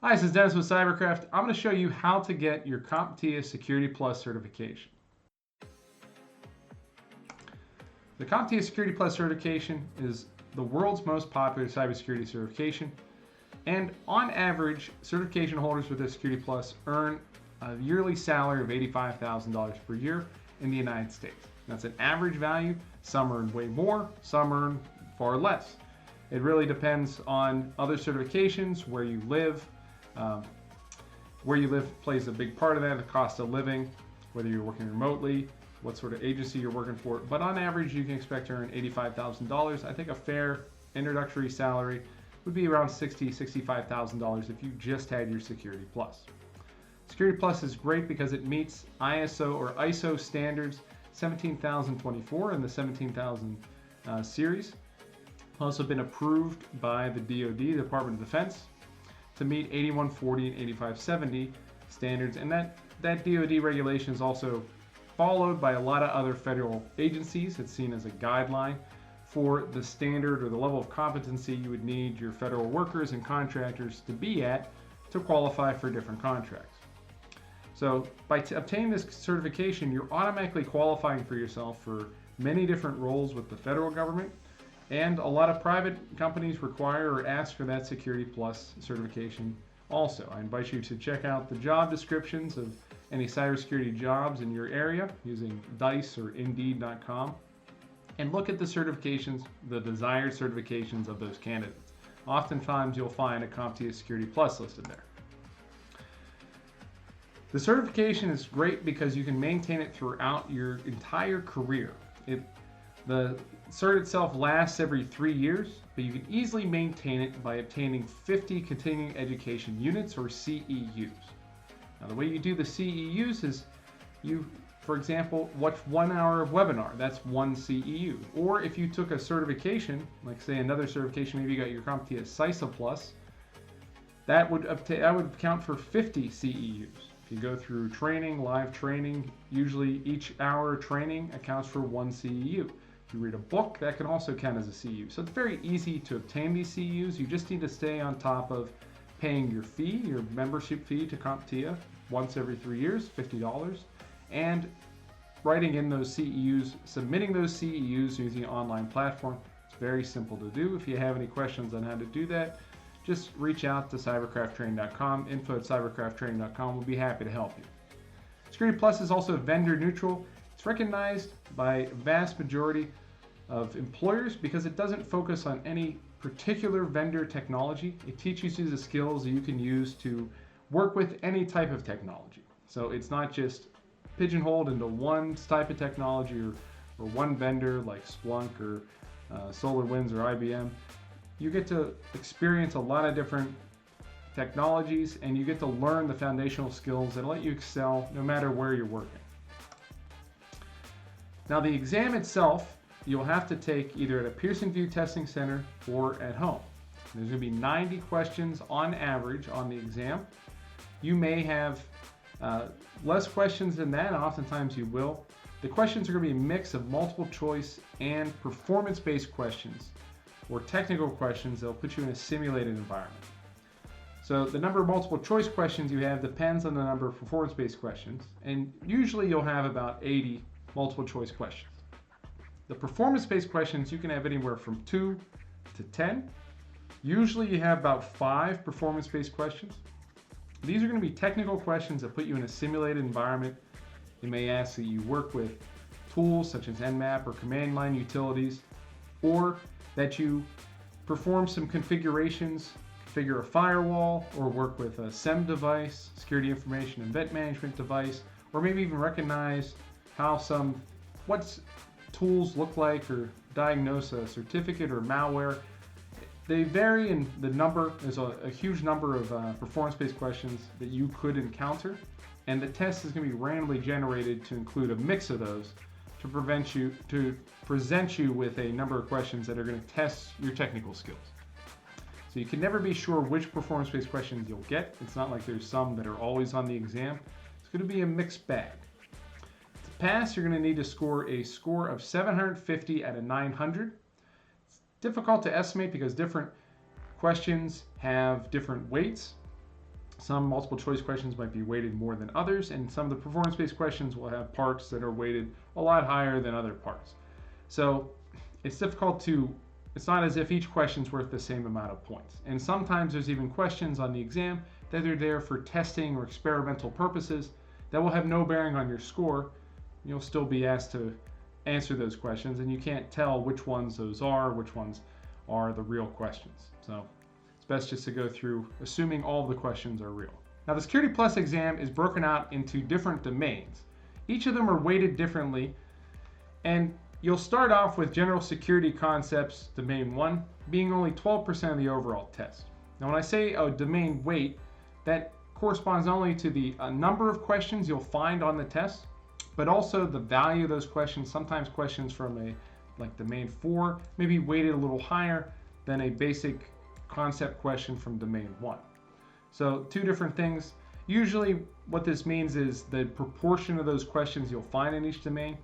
Hi, this is Dennis with Cyberkraft. I'm going to show you how to get your CompTIA Security Plus certification. The CompTIA Security Plus certification is the world's most popular cybersecurity certification, and on average, certification holders with this Security Plus earn a yearly salary of $85,000 per year in the United States. That's an average value. Some earn way more, some earn far less. It really depends on other certifications, where you live. Where you live plays a big part of that, the cost of living, whether you're working remotely, what sort of agency you're working for. But on average, you can expect to earn $85,000. I think a fair introductory salary would be around $60,000, $65,000 if you just had your Security Plus. Security Plus is great because it meets ISO or ISO standards 17024 and the 17000 series. Also been approved by the DoD, the Department of Defense, to meet 8140 and 8570 standards, and that DoD regulation is also followed by a lot of other federal agencies. It's seen as a guideline for the standard or the level of competency you would need your federal workers and contractors to be at to qualify for different contracts. So by obtaining this certification, you're automatically qualifying for yourself for many different roles with the federal government. And a lot of private companies require or ask for that Security Plus certification also. I invite you to check out the job descriptions of any cybersecurity jobs in your area using Dice or Indeed.com and look at the certifications, the desired certifications of those candidates. Oftentimes you'll find a CompTIA Security Plus listed there. The certification is great because you can maintain it throughout your entire career. The cert itself lasts every 3 years, but you can easily maintain it by obtaining 50 continuing education units or CEUs. Now the way you do the CEUs is you, for example, watch 1 hour of webinar, that's one CEU. Or if you took a certification, like say another certification, maybe you got your CompTIA CISA Plus, that would count for 50 CEUs. If you go through training, live training, usually each hour of training accounts for one CEU. If you read a book, that can also count as a CEU. So it's very easy to obtain these CEUs. You just need to stay on top of paying your fee, your membership fee to CompTIA once every 3 years, $50, and writing in those CEUs, submitting those CEUs using an online platform. It's very simple to do. If you have any questions on how to do that, just reach out to cyberkrafttraining.com, info@cyberkrafttraining.com. We'll be happy to help you. Security Plus is also vendor neutral. It's recognized by a vast majority of employers because it doesn't focus on any particular vendor technology. It teaches you the skills that you can use to work with any type of technology. So it's not just pigeonholed into one type of technology or one vendor like Splunk or SolarWinds or IBM. You get to experience a lot of different technologies, and you get to learn the foundational skills that let you excel no matter where you're working. Now the exam itself, you'll have to take either at a Pearson VUE testing center or at home. There's going to be 90 questions on average on the exam. You may have less questions than that, and oftentimes you will. The questions are going to be a mix of multiple choice and performance-based questions or technical questions that will put you in a simulated environment. So the number of multiple choice questions you have depends on the number of performance-based questions, and usually you'll have about 80 multiple choice questions. The performance-based questions, you can have anywhere from 2 to 10. Usually you have about 5 performance-based questions. These are going to be technical questions that put you in a simulated environment. They may ask that you work with tools such as Nmap or command line utilities, or that you perform some configurations, configure a firewall, or work with a SIEM device, security information and event management device, or maybe even recognize what tools look like or diagnose a certificate or malware. They vary in the number. There's a huge number of performance-based questions that you could encounter, and the test is going to be randomly generated to include a mix of those to present you with a number of questions that are going to test your technical skills. So you can never be sure which performance-based questions you'll get. It's not like there's some that are always on the exam. It's going to be a mixed bag. To pass, you're going to need to score a score of 750 out of 900. It's difficult to estimate because different questions have different weights. Some multiple choice questions might be weighted more than others, and some of the performance-based questions will have parts that are weighted a lot higher than other parts. So it's difficult to, it's not as if each question's worth the same amount of points. And sometimes there's even questions on the exam that are there for testing or experimental purposes that will have no bearing on your score. You'll still be asked to answer those questions, and you can't tell which ones those are, which ones are the real questions. So it's best just to go through assuming all of the questions are real. Now the Security Plus exam is broken out into different domains. Each of them are weighted differently, and you'll start off with General Security Concepts, Domain 1, being only 12% of the overall test. Now when I say a domain weight, that corresponds not only to the number of questions you'll find on the test, but also the value of those questions. Sometimes questions from like Domain 4 may be weighted a little higher than a basic concept question from Domain 1. So two different things. Usually what this means is the proportion of those questions you'll find in each domain,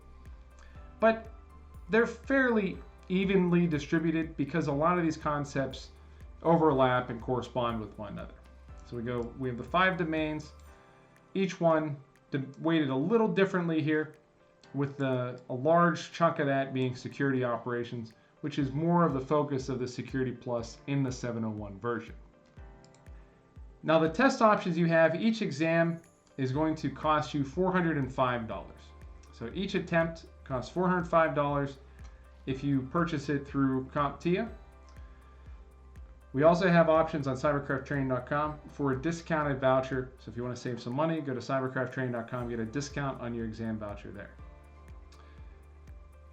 but they're fairly evenly distributed because a lot of these concepts overlap and correspond with one another. So we have the 5 domains, each one weighted a little differently here, with a large chunk of that being security operations, which is more of the focus of the Security Plus in the 701 version. Now the test options you have, each exam is going to cost you $405. So each attempt costs $405 if you purchase it through CompTIA. We also have options on cyberkrafttraining.com for a discounted voucher. So if you want to save some money, go to cyberkrafttraining.com, get a discount on your exam voucher there.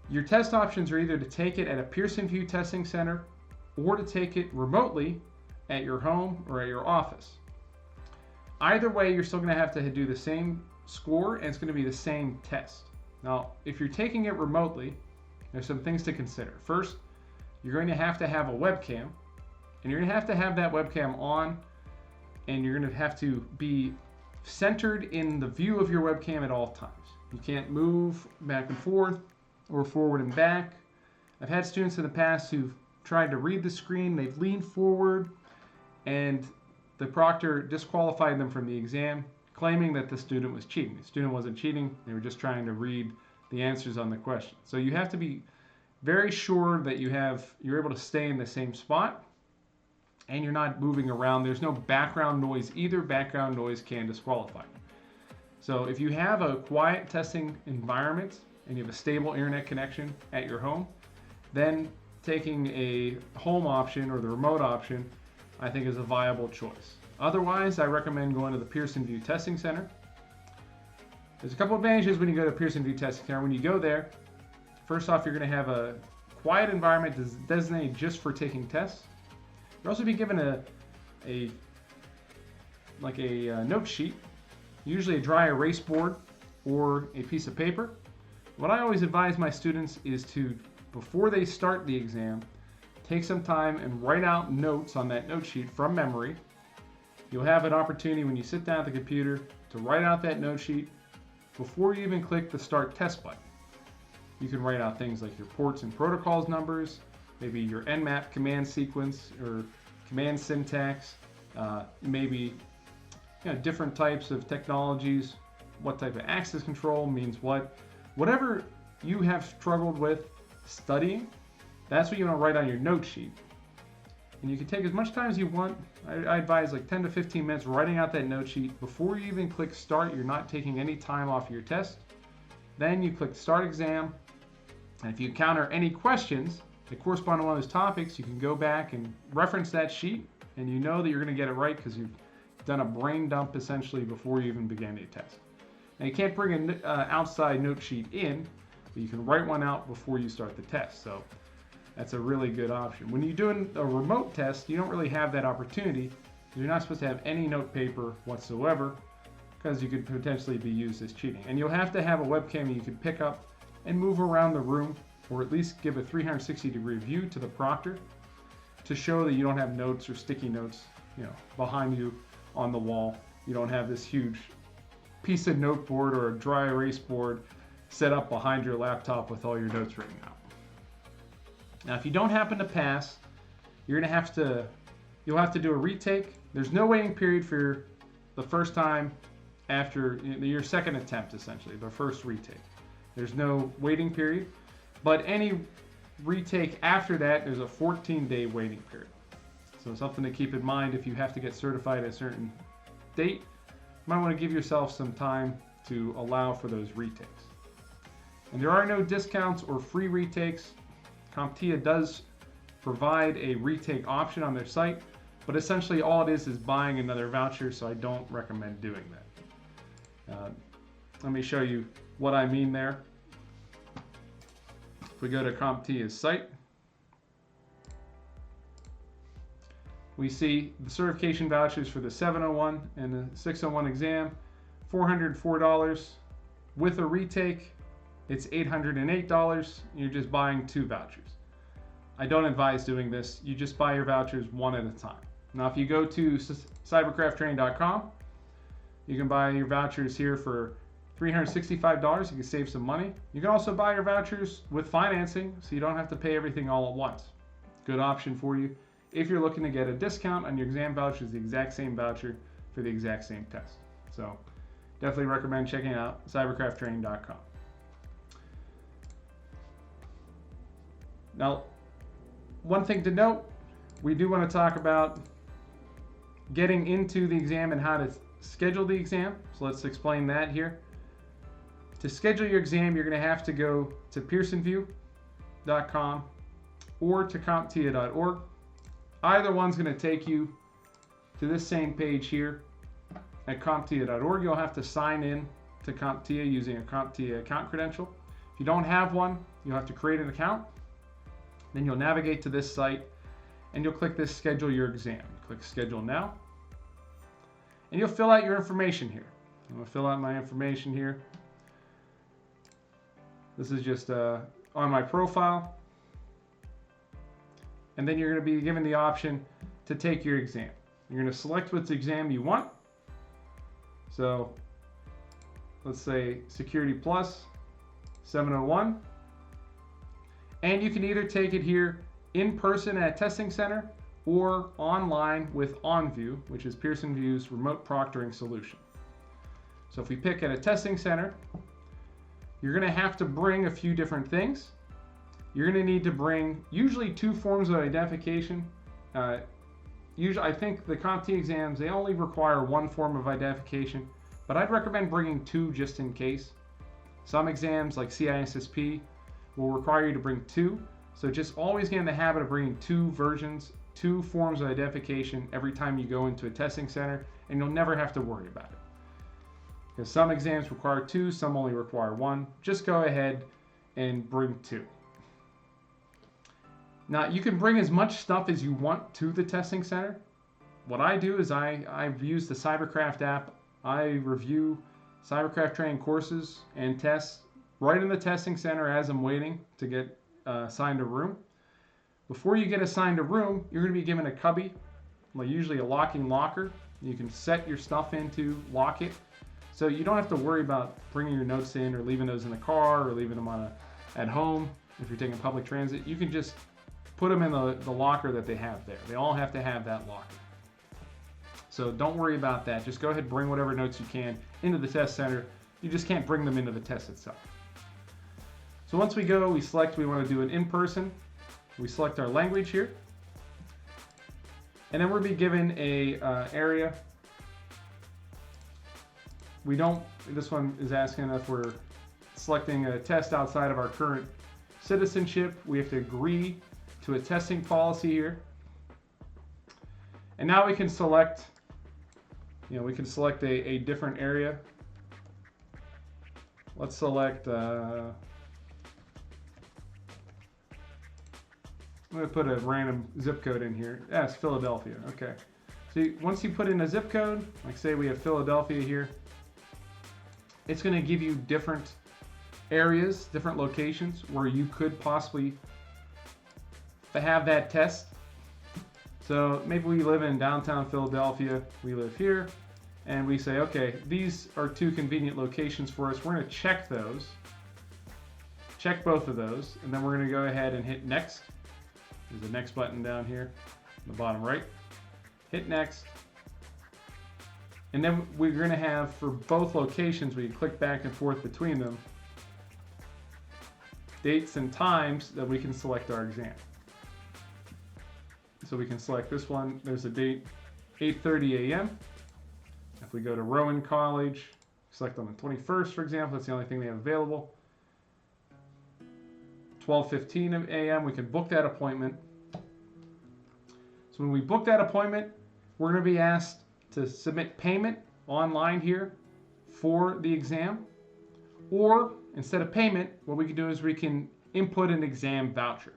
Your test options are either to take it at a Pearson VUE testing center or to take it remotely at your home or at your office. Either way, you're still going to do the same score, and it's going to be the same test. Now, if you're taking it remotely, there's some things to consider. First, you're going to have a webcam, and you're going to have that webcam on, and you're going to have to be centered in the view of your webcam at all times. You can't move back and forth or forward and back. I've had students in the past who've tried to read the screen, they've leaned forward, and the proctor disqualified them from the exam, claiming that the student was cheating. The student wasn't cheating, they were just trying to read the answers on the question. So you have to be very sure that you're able to stay in the same spot and you're not moving around. There's no background noise either. Background noise can disqualify you. So if you have a quiet testing environment and you have a stable internet connection at your home, then taking a home option or the remote option, I think, is a viable choice. Otherwise, I recommend going to the Pearson VUE Testing Center. There's a couple advantages when you go to Pearson VUE Testing Center. When you go there, first off, you're going to have a quiet environment designated just for taking tests. You'll also be given a note sheet, usually a dry erase board or a piece of paper. What I always advise my students is to, before they start the exam, take some time and write out notes on that note sheet from memory. You'll have an opportunity when you sit down at the computer to write out that note sheet before you even click the Start Test button. You can write out things like your ports and protocols numbers, maybe your Nmap command sequence or command syntax, maybe different types of technologies, what type of access control means what. Whatever you have struggled with studying, that's what you want to write on your note sheet. And you can take as much time as you want. I advise like 10 to 15 minutes writing out that note sheet. Before you even click Start, you're not taking any time off your test. Then you click Start Exam. And if you encounter any questions that correspond to one of those topics, you can go back and reference that sheet, and you know that you're going to get it right because you've done a brain dump essentially before you even began your test. Now you can't bring an outside note sheet in, but you can write one out before you start the test. So that's a really good option. When you're doing a remote test, you don't really have that opportunity. You're not supposed to have any note paper whatsoever because you could potentially be used as cheating. And you'll have to have a webcam you can pick up and move around the room, or at least give a 360-degree view to the proctor to show that you don't have notes or sticky notes, behind you on the wall. You don't have this huge piece of note board or a dry erase board set up behind your laptop with all your notes written out. Now, if you don't happen to pass, you'll have to do a retake. There's no waiting period for the first time after your second attempt, essentially, the first retake. There's no waiting period, but any retake after that, there's a 14-day waiting period. So something to keep in mind if you have to get certified at a certain date, you might want to give yourself some time to allow for those retakes. And there are no discounts or free retakes. CompTIA does provide a retake option on their site, but essentially all it is buying another voucher, so I don't recommend doing that. Let me show you what I mean there. If we go to CompTIA's site, we see the certification vouchers for the 701 and the 601 exam, $404. With a retake, it's $808. You're just buying 2 vouchers. I don't advise doing this. You just buy your vouchers one at a time. Now, if you go to cyberkrafttraining.com, you can buy your vouchers here for $365. You can save some money. You can also buy your vouchers with financing, so you don't have to pay everything all at once. Good option for you if you're looking to get a discount on your exam vouchers, the exact same voucher for the exact same test. So definitely recommend checking out cyberkrafttraining.com. Now, one thing to note, we do want to talk about getting into the exam and how to schedule the exam. So let's explain that here. To schedule your exam, you're going to have to go to pearsonview.com or to CompTIA.org. Either one's going to take you to this same page here at CompTIA.org. You'll have to sign in to CompTIA using a CompTIA account credential. If you don't have one, you'll have to create an account. Then you'll navigate to this site and you'll click this schedule your exam. Click schedule now. And you'll fill out your information here. I'm going to fill out my information here. This is just on my profile. And then you're going to be given the option to take your exam. You're going to select which exam you want. So let's say Security Plus 701. And you can either take it here in person at a testing center or online with OnView, which is Pearson VUE's remote proctoring solution. So if we pick at a testing center, you're going to have to bring a few different things. You're going to need to bring usually 2 forms of identification. Usually, I think the CompTIA exams, they only require 1 form of identification, but I'd recommend bringing 2 just in case. Some exams like CISSP will require you to bring 2. So just always get in the habit of bringing 2 versions, 2 forms of identification every time you go into a testing center, and you'll never have to worry about it. Because some exams require 2, some only require 1. Just go ahead and bring 2. Now, you can bring as much stuff as you want to the testing center. What I do is I've used the Cyberkraft app. I review Cyberkraft training courses and tests right in the testing center as I'm waiting to get assigned a room. Before you get assigned a room, you're going to be given a cubby, like usually a locking locker. You can set your stuff into, lock it. So you don't have to worry about bringing your notes in or leaving those in the car or leaving them at home. If you're taking public transit, you can just put them in the locker that they have there. They all have to have that locker. So don't worry about that. Just go ahead and bring whatever notes you can into the test center. You just can't bring them into the test itself. So once we go, we select we want to do it in person. We select our language here. And then we'll be given a area. This one is asking if we're selecting a test outside of our current citizenship. We have to agree to a testing policy here. And now we can select, a different area. Let's select, I'm going to put a random zip code in here. Yeah, it's Philadelphia. Okay. So once you put in a zip code, like say we have Philadelphia here, it's going to give you different areas, different locations where you could possibly have that test. So maybe we live in downtown Philadelphia, we live here, and we say, okay, these are 2 convenient locations for us. We're going to check those, check both of those, and then we're going to go ahead and hit next. There's the next button down here in the bottom right. Hit next. And then we're going to have, for both locations, we click back and forth between them, dates and times that we can select our exam. So we can select this one. There's a date, 8:30 a.m. If we go to Rowan College, select on the 21st, for example, that's the only thing they have available. 12:15 a.m., we can book that appointment. So when we book that appointment, we're going to be asked to submit payment online here for the exam. Or instead of payment, what we can do is we can input an exam voucher.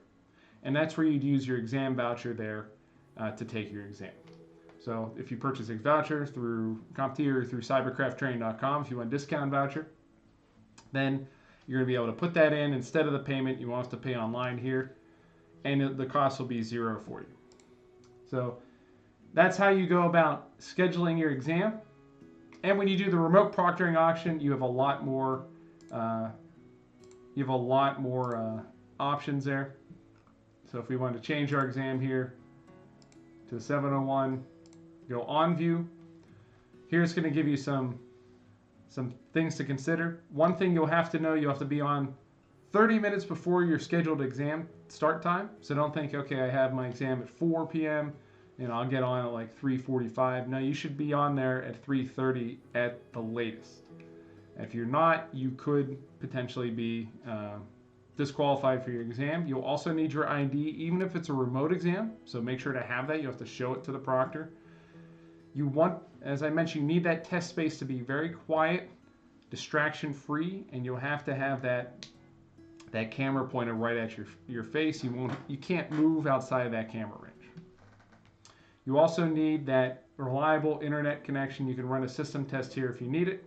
And that's where you'd use your exam voucher there to take your exam. So if you purchase a voucher through CompTIA or through cyberkrafttraining.com, if you want a discount voucher, then you're going to be able to put that in instead of the payment. You won't have to pay online here, and the cost will be $0 for you. So that's how you go about scheduling your exam. And when you do the remote proctoring option, you have a lot more options there. So if we want to change our exam here to 701, go on view. Here's going to give you some things to consider. One thing you'll have to know, you'll have to be on 30 minutes before your scheduled exam start time. So don't think, okay, I have my exam at 4 p.m. and I'll get on at like 3:45. No, you should be on there at 3:30 at the latest. If you're not, you could potentially be disqualified for your exam. You'll also need your ID, even if it's a remote exam. So make sure to have that. You have to show it to the proctor. You want, as I mentioned, you need that test space to be very quiet, distraction-free, and you'll have to have that camera pointed right at your face. You can't move outside of that camera range. You also need that reliable internet connection. You can run a system test here if you need it,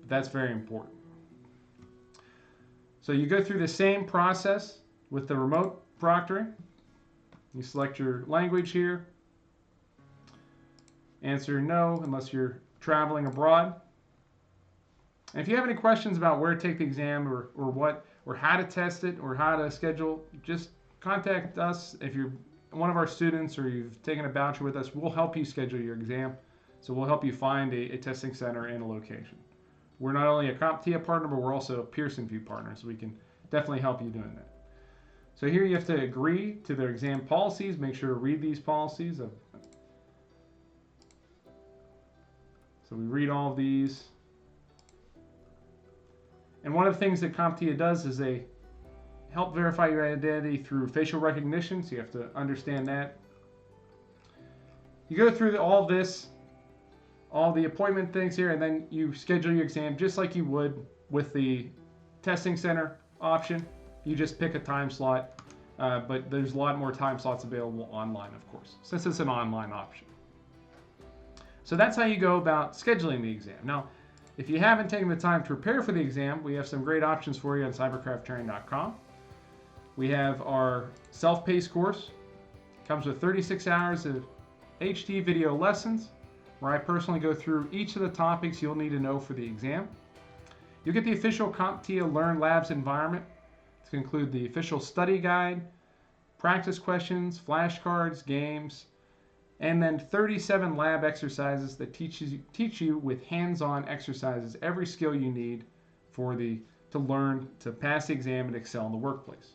but that's very important. So you go through the same process with the remote proctoring. You select your language here. Answer no unless you're traveling abroad. And if you have any questions about where to take the exam or how to test it or how to schedule, just contact us. If you're one of our students or you've taken a voucher with us, we'll help you schedule your exam. So we'll help you find a testing center and a location. We're not only a CompTIA partner, but we're also a Pearson VUE partner, so we can definitely help you doing that. So here you have to agree to their exam policies. Make sure to read these policies. So we read all of these. And one of the things that CompTIA does is they help verify your identity through facial recognition, so you have to understand that. You go through all this, all the appointment things here, and then you schedule your exam just like you would with the testing center option. You just pick a time slot, but there's a lot more time slots available online, of course, since it's an online option. So that's how you go about scheduling the exam. Now, if you haven't taken the time to prepare for the exam, we have some great options for you on cyberkrafttraining.com. We have our self-paced course. It comes with 36 hours of HD video lessons, where I personally go through each of the topics you'll need to know for the exam. You'll get the official CompTIA Learn Labs environment to include the official study guide, practice questions, flashcards, games, and then 37 lab exercises that teach you with hands-on exercises every skill you need to learn to pass the exam and excel in the workplace.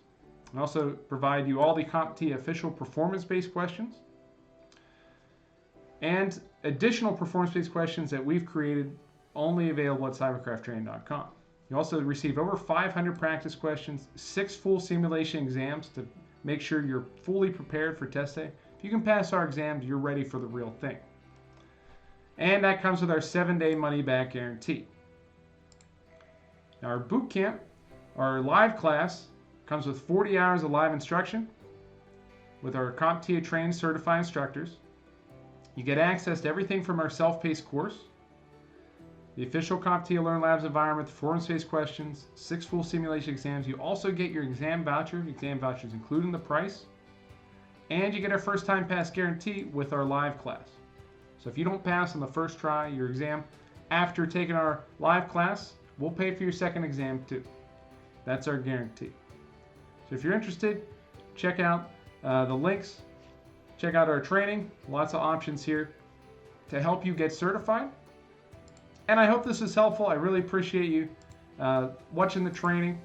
We also provide you all the CompTIA official performance-based questions and additional performance-based questions that we've created only available at cyberkrafttraining.com. You also receive over 500 practice questions, 6 full simulation exams to make sure you're fully prepared for test day. If you can pass our exams, you're ready for the real thing. And that comes with our 7-day money-back guarantee. Now our boot camp, our live class, comes with 40 hours of live instruction with our CompTIA trained certified instructors. You get access to everything from our self-paced course, the official CompTIA Learn Labs environment, the performance-based questions, 6 full simulation exams. You also get your exam voucher. Exam vouchers including the price. And you get our first time pass guarantee with our live class. So if you don't pass on the first try your exam, after taking our live class, we'll pay for your second exam too. That's our guarantee. So if you're interested, check out the links. Check out our training. Lots of options here to help you get certified And I hope this is helpful. I really appreciate you watching the training.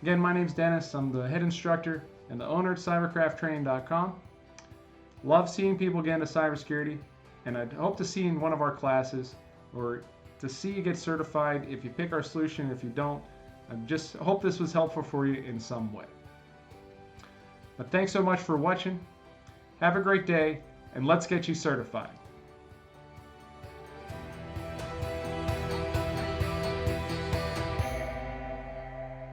Again, my name's Dennis. I'm the head instructor and the owner at cyberkrafttraining.com. Love seeing people get into cybersecurity, and I hope to see you in one of our classes or to see you get certified if you pick our solution. If you don't, I just hope this was helpful for you in some way. But thanks so much for watching. Have a great day, and let's get you certified.